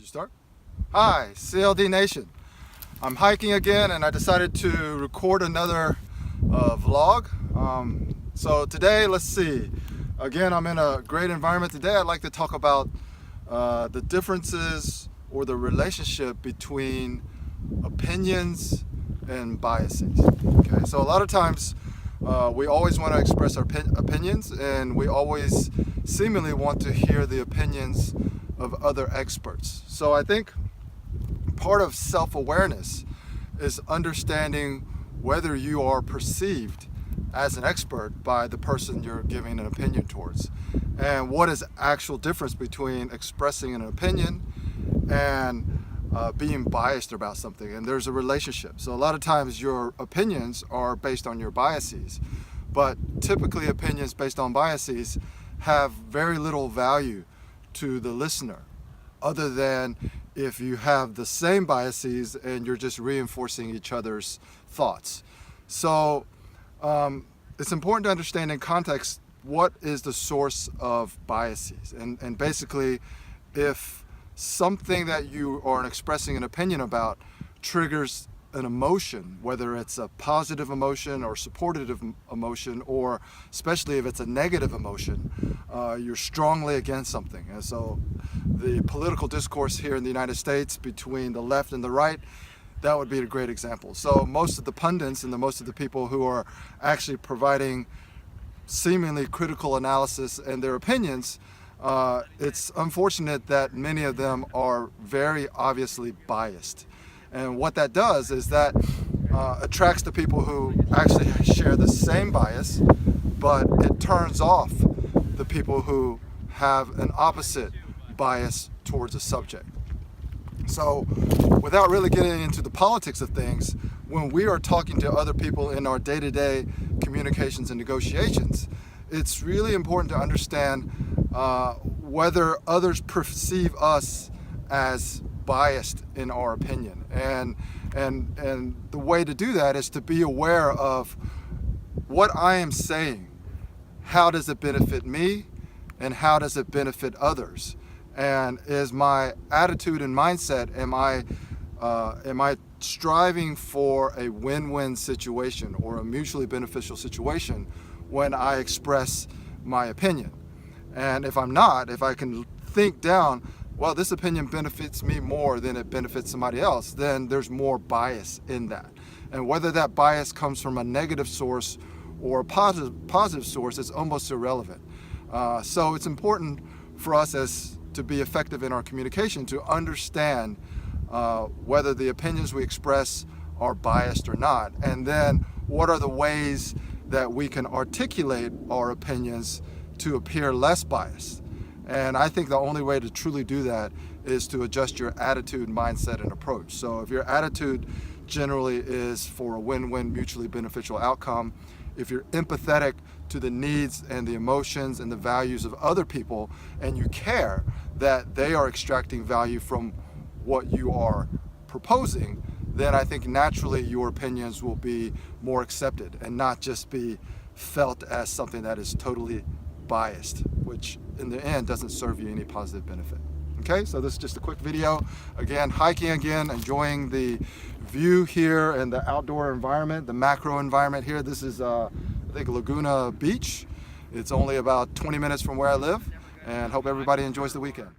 Start. Hi, CLD Nation. I'm hiking again and I decided to record another vlog. So today, let's see. Again, I'm in a great environment. Today I'd like to talk about the differences or the relationship between opinions and biases. Okay, so a lot of times we always want to express our opinions, and we always seemingly want to hear the opinions of other experts. So I think part of self-awareness is understanding whether you are perceived as an expert by the person you're giving an opinion towards, and what is the actual difference between expressing an opinion and being biased about something. And there's a relationship. So a lot of times your opinions are based on your biases, but typically opinions based on biases have very little value to the listener, other than if you have the same biases and you're just reinforcing each other's thoughts. So it's important to understand in context what is the source of biases, and basically if something that you are expressing an opinion about triggers an emotion, whether it's a positive emotion or supportive emotion, or especially if it's a negative emotion, you're strongly against something. And so the political discourse here in the United States between the left and the right, that would be a great example. So most of the pundits and most of the people who are actually providing seemingly critical analysis and their opinions, it's unfortunate that many of them are very obviously biased. And what that does is that attracts the people who actually share the same bias, but it turns off the people who have an opposite bias towards a subject. So without really getting into the politics of things, when we are talking to other people in our day-to-day communications and negotiations, it's really important to understand whether others perceive us as biased in our opinion. And the way to do that is to be aware of what I am saying. How does it benefit me, and how does it benefit others? And is my attitude and mindset, am I striving for a win-win situation or a mutually beneficial situation when I express my opinion? And if I'm not, if I can think down, well, this opinion benefits me more than it benefits somebody else, then there's more bias in that. And whether that bias comes from a negative source or a positive source is almost irrelevant. So it's important for us to be effective in our communication to understand whether the opinions we express are biased or not, and then what are the ways that we can articulate our opinions to appear less biased. And I think the only way to truly do that is to adjust your attitude, mindset, and approach. So if your attitude generally is for a win-win, mutually beneficial outcome, if you're empathetic to the needs and the emotions and the values of other people, and you care that they are extracting value from what you are proposing, then I think naturally your opinions will be more accepted and not just be felt as something that is totally biased, which in the end doesn't serve you any positive benefit. Okay, so this is just a quick video. Again, hiking again, enjoying the view here and the outdoor environment, the macro environment here. This is, I think, Laguna Beach. It's only about 20 minutes from where I live, and hope everybody enjoys the weekend.